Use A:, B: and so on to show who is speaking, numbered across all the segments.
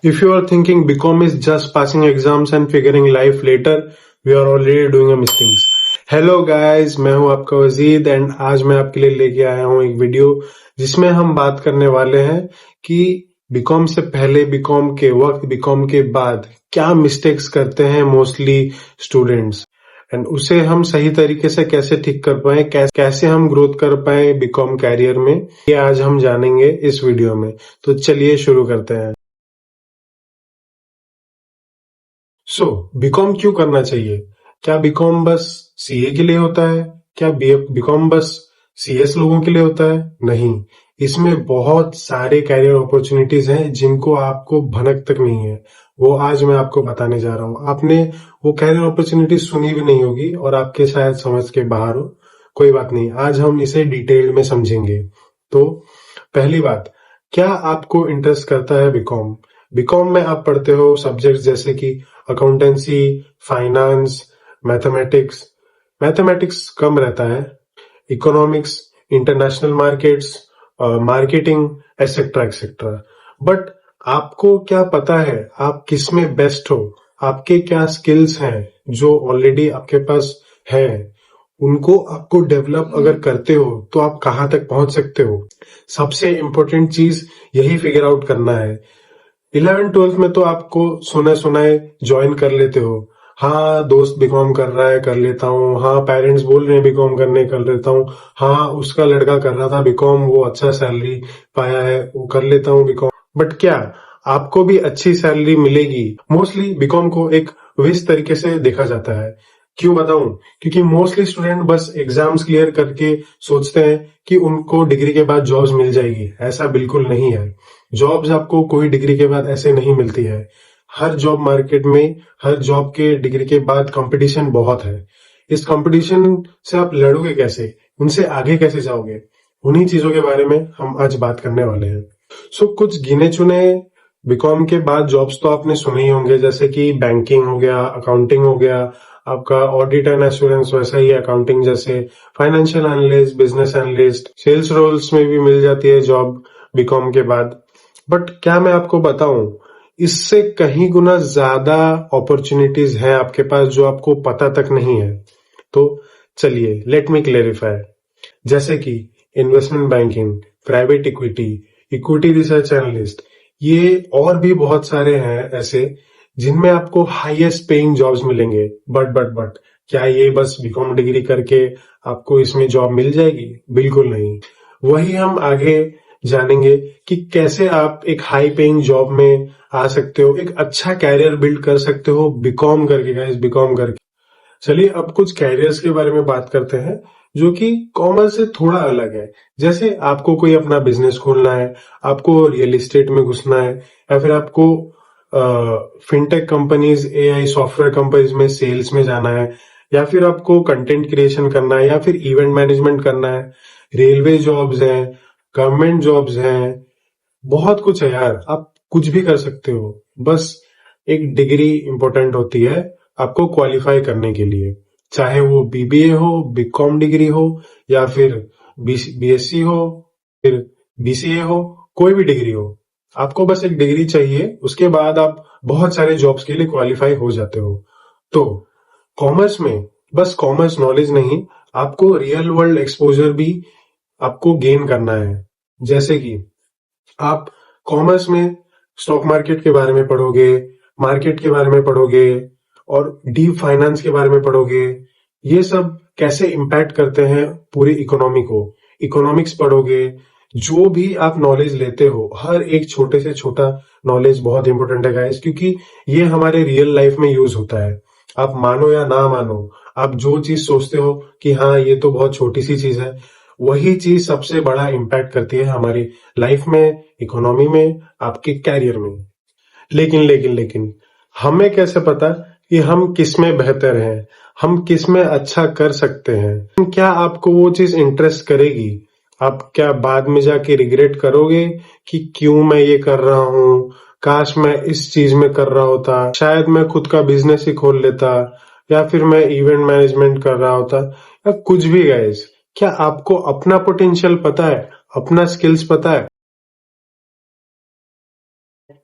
A: If you are thinking BCom is just passing exams and figuring life later, we are already doing a mistakes. Hello guys, मैं हूं आपका वजीद and आज मैं आपके लिए लेके आया हूं एक वीडियो जिसमें हम बात करने वाले हैं कि बीकॉम से पहले, बीकॉम के वक्त, बीकॉम के बाद क्या मिस्टेक्स करते हैं मोस्टली स्टूडेंट्स एंड उसे हम सही तरीके से कैसे ठीक कर पाए, कैसे हम ग्रोथ कर पाए बीकॉम कैरियर में, ये आज हम जानेंगे इस वीडियो में। तो चलिए शुरू करते हैं। बीकॉम क्यों करना चाहिए? क्या बीकॉम बस सीए के लिए होता है? क्या बीकॉम बस सीएस लोगों के लिए होता है? नहीं, इसमें बहुत सारे कैरियर अपॉर्चुनिटीज हैं जिनको आपको भनक तक नहीं है। वो आज मैं आपको बताने जा रहा हूं। आपने वो कैरियर अपॉर्चुनिटीज सुनी भी नहीं होगी और आपके शायद समझ के बाहर हो। कोई बात नहीं, आज हम इसे डिटेल में समझेंगे। तो पहली बात, क्या आपको इंटरेस्ट करता है बीकॉम? बीकॉम में आप पढ़ते हो सब्जेक्ट जैसे कि अकाउंटेंसी, फाइनेंस, मैथमेटिक्स। मैथमेटिक्स कम रहता है, economics, international markets, marketing, etcetera etcetera. But आपको क्या पता है आप किस में बेस्ट हो? आपके क्या स्किल्स हैं जो ऑलरेडी आपके पास है? उनको आपको डेवलप अगर करते हो तो आप कहां तक पहुंच सकते हो? सबसे इंपॉर्टेंट चीज यही फिगर आउट करना है। 11th-12th में तो आपको सुना सुनाए ज्वाइन कर लेते हो। हाँ, दोस्त बीकॉम कर रहा है, कर लेता हूँ। हाँ, पेरेंट्स बोल रहे हैं बीकॉम करने, कर लेता हूँ। हाँ, उसका लड़का कर रहा था बीकॉम, वो अच्छा सैलरी पाया है, वो कर लेता हूँ बीकॉम। बट क्या आपको भी अच्छी सैलरी मिलेगी? मोस्टली बीकॉम को एक विश तरीके से देखा जाता है। क्यों बताऊं? क्योंकि मोस्टली स्टूडेंट बस एग्जाम्स क्लियर करके सोचते हैं कि उनको डिग्री के बाद जॉब्स मिल जाएगी। ऐसा बिल्कुल नहीं है। जॉब्स आपको कोई डिग्री के बाद ऐसे नहीं मिलती है। हर जॉब मार्केट में, हर जॉब के डिग्री के बाद कंपटीशन बहुत है। इस कंपटीशन से आप लड़ोगे कैसे? उनसे आगे कैसे जाओगे? उन्हीं चीजों के बारे में हम आज बात करने वाले हैं। कुछ गिने चुने बीकॉम के बाद जॉब्स तो आपने सुने ही होंगे, जैसे कि बैंकिंग हो गया, अकाउंटिंग हो गया, आपका ऑडिट एंड एश्योरेंस वैसा ही अकाउंटिंग जैसे, financial analyst, business analyst, sales roles में भी मिल जाती है जॉब बीकॉम के बाद। बट क्या मैं आपको बताऊं, इससे कहीं गुना ज्यादा अपॉर्चुनिटीज हैं आपके पास जो आपको पता तक नहीं है। तो चलिए लेट मी क्लेरिफाई। जैसे कि investment banking, private equity, equity research analyst, ये और भी बहुत सारे हैं ऐसे जिनमें आपको हाईएस्ट पेइंग जॉब्स मिलेंगे। बट क्या ये बस बीकॉम डिग्री करके आपको इसमें जॉब मिल जाएगी? बिल्कुल नहीं। वही हम आगे जानेंगे कि कैसे आप एक हाई पेइंग जॉब में आ सकते हो, एक अच्छा कैरियर बिल्ड कर सकते हो बीकॉम करके। गाइस, बीकॉम करके चलिए अब कुछ कैरियर्स के बारे में बात करते हैं जो कि कॉमर्स से थोड़ा अलग है। जैसे आपको कोई अपना बिजनेस खोलना है, आपको रियल एस्टेट में घुसना है, या फिर आपको fintech companies, AI software companies में सेल्स में जाना है, या फिर आपको कंटेंट क्रिएशन करना है, या फिर इवेंट मैनेजमेंट करना है, रेलवे जॉब्स हैं, गवर्नमेंट जॉब्स हैं, बहुत कुछ है यार। आप कुछ भी कर सकते हो, बस एक डिग्री इंपॉर्टेंट होती है आपको क्वालिफाई करने के लिए। चाहे वो बीबीए हो, बीकॉम डिग्री हो, या फिर बीएससी हो, फिर बीसीए हो, कोई भी डिग्री हो, आपको बस एक डिग्री चाहिए। उसके बाद आप बहुत सारे जॉब्स के लिए क्वालिफाई हो जाते हो। तो कॉमर्स में बस कॉमर्स नॉलेज नहीं, आपको रियल वर्ल्ड एक्सपोजर भी आपको गेन करना है। जैसे कि आप कॉमर्स में स्टॉक मार्केट के बारे में पढ़ोगे, मार्केट के बारे में पढ़ोगे, और डीप फाइनेंस के बारे में पढ़ोगे। ये सब कैसे इम्पैक्ट करते हैं पूरी इकोनॉमी को, इकोनॉमिक्स पढ़ोगे। जो भी आप नॉलेज लेते हो, हर एक छोटे से छोटा नॉलेज बहुत इंपॉर्टेंट है गाइस, क्योंकि ये हमारे रियल लाइफ में यूज होता है। आप मानो या ना मानो, आप जो चीज सोचते हो कि हाँ ये तो बहुत छोटी सी चीज है, वही चीज सबसे बड़ा इम्पैक्ट करती है हमारी लाइफ में, इकोनॉमी में, आपके कैरियर में। लेकिन हमें कैसे पता कि हम किस में बेहतर हैं, हम किस में अच्छा कर सकते हैं? क्या आपको वो चीज इंटरेस्ट करेगी? आप क्या बाद में जाके रिग्रेट करोगे कि क्यों मैं ये कर रहा हूँ, काश मैं इस चीज में कर रहा होता, शायद मैं खुद का बिजनेस ही खोल लेता, या फिर मैं इवेंट मैनेजमेंट कर रहा होता, या कुछ भी। गाइस, क्या आपको अपना पोटेंशियल पता है, अपना स्किल्स पता है?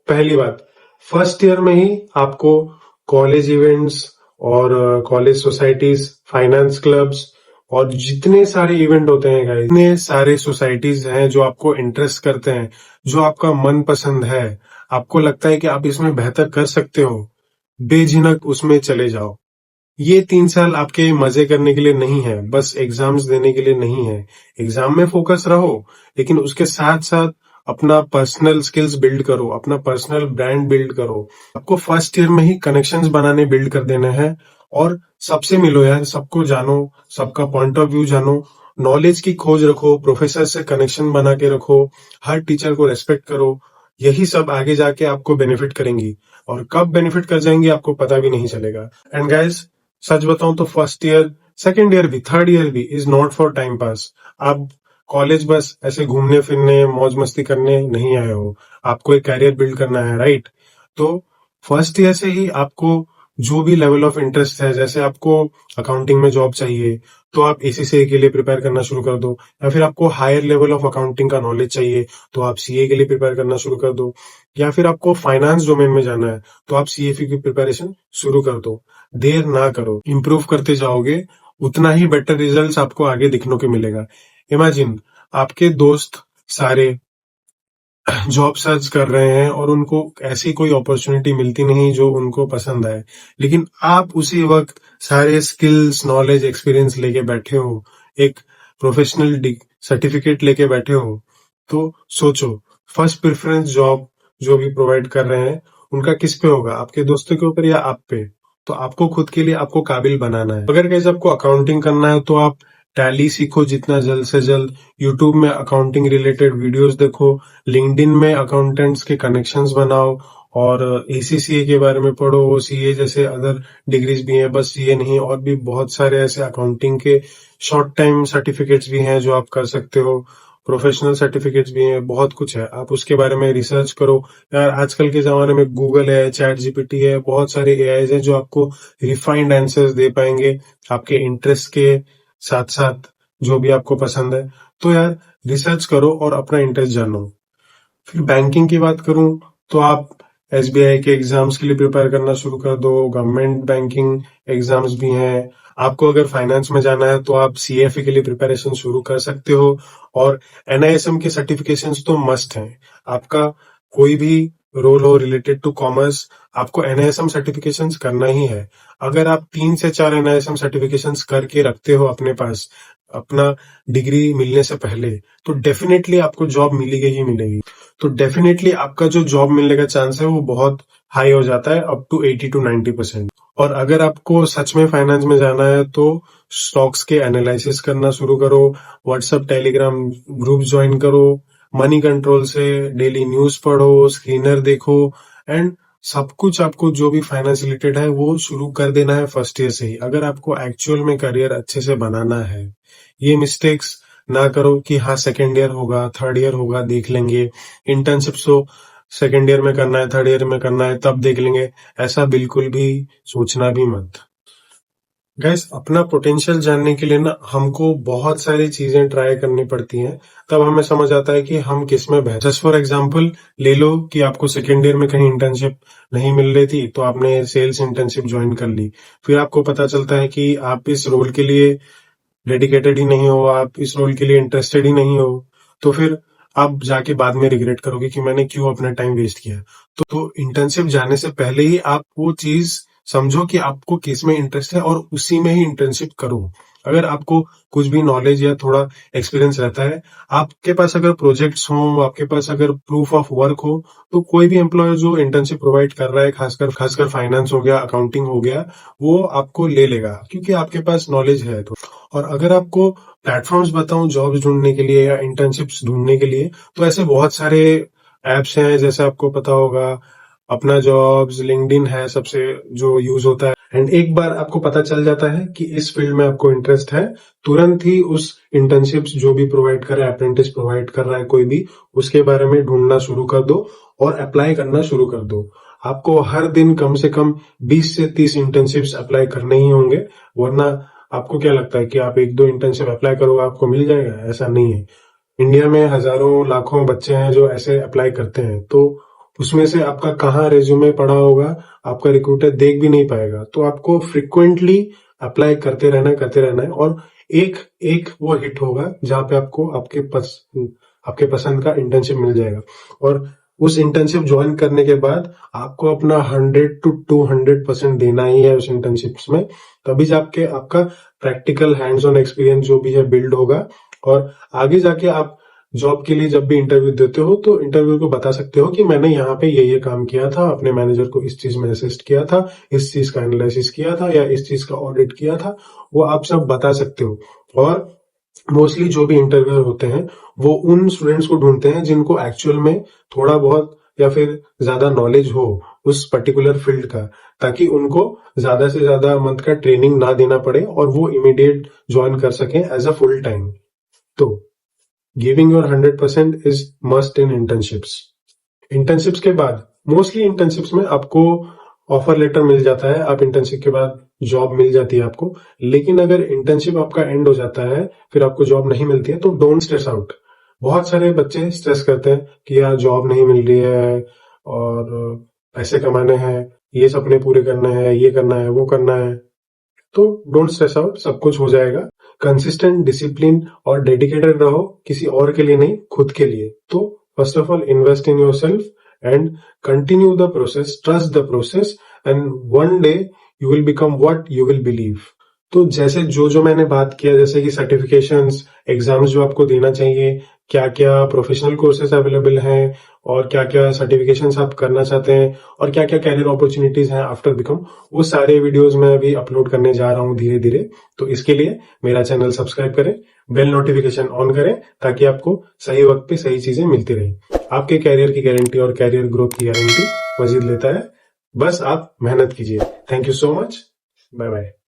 A: पहली बात, फर्स्ट ईयर में ही आपको कॉलेज इवेंट्स और कॉलेज सोसाइटीज, फाइनेंस क्लब्स और जितने सारे इवेंट होते हैं गाइस, इतने सारे सोसाइटीज हैं जो आपको इंटरेस्ट करते हैं, जो आपका मन पसंद है, आपको लगता है कि आप इसमें बेहतर कर सकते हो, बेझिझक उसमें चले जाओ। ये 3 साल आपके मजे करने के लिए नहीं है, बस एग्जाम्स देने के लिए नहीं है। एग्जाम में फोकस रहो, लेकिन उसके साथ साथ अपना पर्सनल स्किल्स बिल्ड करो, अपना पर्सनल ब्रांड बिल्ड करो। आपको फर्स्ट ईयर में ही कनेक्शंस बनाने बिल्ड कर देने हैं और सबसे मिलो यार, सबको जानो, सबका पॉइंट ऑफ व्यू जानो, नॉलेज की खोज रखो, प्रोफेसर से कनेक्शन बना के रखो, हर टीचर को रेस्पेक्ट करो। यही सब आगे जाके आपको बेनिफिट करेंगी और कब बेनिफिट कर जाएंगी आपको पता भी नहीं चलेगा। एंड गाइस, सच बताऊं तो फर्स्ट ईयर, सेकेंड ईयर भी, थर्ड ईयर भी is not for time pass. आप कॉलेज बस ऐसे घूमने फिरने मौज मस्ती करने नहीं आए हो, आपको एक कैरियर बिल्ड करना है, राइट? तो फर्स्ट ईयर से ही आपको जो भी लेवल ऑफ इंटरेस्ट है, जैसे आपको अकाउंटिंग में जॉब चाहिए तो आप एसीसीए के लिए प्रिपेयर करना शुरू कर दो, या फिर आपको हायर लेवल ऑफ अकाउंटिंग का नॉलेज चाहिए तो आप सीए के लिए प्रिपेयर करना शुरू कर दो, या फिर आपको फाइनेंस डोमेन में जाना है तो आप सीएफए की प्रिपरेशन शुरू कर दो। देर ना करो, इम्प्रूव करते जाओगे, उतना ही बेटर रिजल्ट्स आपको आगे दिखने को मिलेगा। इमेजिन, आपके दोस्त सारे जॉब सर्च कर रहे हैं और उनको ऐसी कोई अपॉर्चुनिटी मिलती नहीं जो उनको पसंद आए, लेकिन आप उसी वक्त सारे स्किल्स, नॉलेज, एक्सपीरियंस लेके बैठे हो, एक प्रोफेशनल सर्टिफिकेट लेके बैठे हो। तो सोचो, फर्स्ट प्रेफरेंस जॉब जो भी प्रोवाइड कर रहे हैं उनका किस पे होगा, आपके दोस्तों के ऊपर या आप पे? तो आपको खुद के लिए आपको काबिल बनाना है। अगर कैसे आपको अकाउंटिंग करना है तो आप टैली सीखो जितना जल्द से जल्द, यूट्यूब में अकाउंटिंग रिलेटेड वीडियोस देखो, लिंक्डइन में अकाउंटेंट्स के कनेक्शंस बनाओ और एसीसीए के बारे में पढ़ो। सीए जैसे अदर डिग्रीज भी हैं, बस सीए नहीं, और भी बहुत सारे ऐसे अकाउंटिंग के शॉर्ट टाइम सर्टिफिकेट्स भी हैं जो आप कर सकते हो, प्रोफेशनल सर्टिफिकेट्स भी हैं, बहुत कुछ है, आप उसके बारे में रिसर्च करो। यार आजकल के जमाने में गूगल है, चैट जीपीटी है, बहुत सारे एआईज हैं जो आपको रिफाइंड आंसर्स दे पाएंगे आपके इंटरेस्ट के साथ साथ, जो भी आपको पसंद है। तो यार रिसर्च करो और अपना इंटरेस्ट जानो। फिर बैंकिंग की बात करूं तो आप एसबीआई के एग्जाम्स के लिए प्रिपेयर करना शुरू कर दो, गवर्नमेंट बैंकिंग एग्जाम्स भी हैं। आपको अगर फाइनेंस में जाना है तो आप सीएफए के लिए प्रिपरेशन शुरू कर सकते हो, और एनआईएसएम के सर्टिफिकेशंस तो मस्ट हैं। आपका कोई भी रोल हो रिलेटेड टू कॉमर्स, आपको एनआईएसएम सर्टिफिकेशंस करना ही है। अगर आप 3 से 4 एनआईएसएम सर्टिफिकेशंस करके रखते हो अपने पास अपना डिग्री मिलने से पहले, तो डेफिनेटली आपको जॉब मिलेगी ही मिलेगी। तो डेफिनेटली आपका जो जॉब मिलने का चांस है वो बहुत हाई हो जाता है, अप टू 80 to 90%। और अगर आपको सच में फाइनेंस में जाना है तो स्टॉक्स के एनालिसिस करना शुरू करो, व्हाट्सएप टेलीग्राम ग्रुप ज्वाइन करो, मनी कंट्रोल से डेली न्यूज पढ़ो, स्क्रीनर देखो, एंड सब कुछ आपको जो भी फाइनेंस रिलेटेड है वो शुरू कर देना है फर्स्ट ईयर से ही, अगर आपको एक्चुअल में करियर अच्छे से बनाना है। ये मिस्टेक्स ना करो कि हाँ सेकेंड ईयर होगा, थर्ड ईयर होगा, देख लेंगे, इंटर्नशिप्स तो सेकेंड ईयर में करना है, थर्ड ईयर में करना है, तब देख लेंगे, ऐसा बिल्कुल भी सोचना भी मत। गैस, अपना पोटेंशियल जानने के लिए ना हमको बहुत सारी चीजें ट्राई करनी पड़ती हैं, तब हमें समझ आता है कि हम किस में बेहतर। जस्ट फॉर एग्जांपल ले लो कि आपको सेकेंड ईयर में कहीं इंटर्नशिप नहीं मिल रही थी तो आपने सेल्स इंटर्नशिप ज्वाइन कर ली, फिर आपको पता चलता है कि आप इस रोल के लिए डेडिकेटेड ही नहीं हो, आप इस रोल के लिए इंटरेस्टेड ही नहीं हो, तो फिर आप जाके बाद में रिग्रेट करोगे कि मैंने क्यों अपना टाइम वेस्ट किया। तो इंटर्नशिप जाने से पहले ही आप वो चीज समझो कि आपको किस में इंटरेस्ट है और उसी में ही इंटर्नशिप करो। अगर आपको कुछ भी नॉलेज या थोड़ा एक्सपीरियंस रहता है, आपके पास अगर प्रोजेक्ट्स हो, आपके पास अगर प्रूफ ऑफ वर्क हो, तो कोई भी एम्प्लॉयर जो इंटर्नशिप प्रोवाइड कर रहा है, खासकर खासकर फाइनेंस हो गया, अकाउंटिंग हो गया, वो आपको ले लेगा क्योंकि आपके पास नॉलेज है। तो और अगर आपको प्लेटफॉर्म्स बताऊं जॉब्स ढूंढने के लिए या इंटर्नशिप्स ढूंढने के लिए, तो ऐसे बहुत सारे एप्स हैं, जैसे आपको पता होगा अपना जॉब्स, लिंक्डइन है सबसे जो यूज होता है। एंड एक बार आपको पता चल जाता है कि इस फील्ड में आपको इंटरेस्ट है, तुरंत ही उस इंटर्नशिप्स जो भी प्रोवाइड कर रहा है, अप्रेंटिस प्रोवाइड कर रहा है कोई भी, उसके बारे में ढूंढना शुरू कर दो और अप्लाई करना शुरू कर दो। आपको हर दिन कम से कम 20 से 30 इंटर्नशिप्स अप्लाई करने ही होंगे, वरना आपको क्या लगता है कि आप एक दो इंटर्नशिप अप्लाई करोगे आपको मिल जाएगा? ऐसा नहीं है। इंडिया में हजारों लाखों बच्चे हैं जो ऐसे अप्लाई करते हैं, तो उसमें से आपका कहाँ रेज्यूमे पड़ा होगा आपका रिक्रूटर देख भी नहीं पाएगा। तो आपको फ्रिक्वेंटली अप्लाई करते रहना है और एक एक वो हिट होगा जहां पे आपको आपके पसंद का इंटर्नशिप मिल जाएगा। और उस इंटर्नशिप ज्वाइन करने के बाद आपको अपना 100 to 200% देना ही है उस इंटर्नशिप्स में। तभी जाके आपका प्रैक्टिकल हैंड्स ऑन एक्सपीरियंस जो भी है बिल्ड होगा और आगे जाके आप जॉब के लिए जब भी इंटरव्यू देते हो तो इंटरव्यू को बता सकते हो कि मैंने यहाँ पे ये काम किया था, अपने मैनेजर को इस चीज में असिस्ट किया था, इस चीज का एनालिसिस किया था या इस चीज का ऑडिट किया था, वो आप सब बता सकते हो। और मोस्टली जो भी इंटरव्यूअर होते हैं वो उन स्टूडेंट्स को ढूंढते हैं जिनको एक्चुअल में थोड़ा बहुत या फिर ज्यादा नॉलेज हो उस पर्टिकुलर फील्ड का, ताकि उनको ज्यादा से ज्यादा मंथ का ट्रेनिंग ना देना पड़े और वो इमीडिएट ज्वाइन कर सकें एज अ फुल टाइम। तो giving your 100% is must in internships. Internships के बाद मोस्टली इंटर्नशिप्स में आपको ऑफर लेटर मिल जाता है, आप इंटर्नशिप के बाद जॉब मिल जाती है आपको। लेकिन अगर इंटर्नशिप आपका एंड हो जाता है फिर आपको जॉब नहीं मिलती है तो डोंट स्ट्रेस आउट। बहुत सारे बच्चे स्ट्रेस करते हैं कि यार जॉब नहीं मिल रही है और पैसे कमाने हैं, ये सपने पूरे करने हैं, ये करना है, वो करना है। तो डोंट स्ट्रेस आउट, सब कुछ हो जाएगा। कंसिस्टेंट, डिसिप्लिन और डेडिकेटेड रहो, किसी और के लिए नहीं, खुद के लिए। तो first of all invest in your self and continue the process, trust the process and one day you will become what you will believe. तो जैसे जो मैंने बात किया, जैसे कि सर्टिफिकेशंस, एग्जाम्स जो आपको देना चाहिए, क्या क्या प्रोफेशनल कोर्सेज अवेलेबल हैं और क्या क्या सर्टिफिकेशंस आप करना चाहते हैं और क्या क्या कैरियर अपॉर्चुनिटीज हैं आफ्टर बिकम, वो सारे वीडियोस मैं अभी अपलोड करने जा रहा हूँ धीरे धीरे। तो इसके लिए मेरा चैनल सब्सक्राइब करें, बेल नोटिफिकेशन ऑन करें ताकि आपको सही वक्त पे सही चीजें मिलती रहें। आपके कैरियर की गारंटी और कैरियर ग्रोथ की गारंटी मजीद लेता है, बस आप मेहनत कीजिए। Thank you so much, bye bye.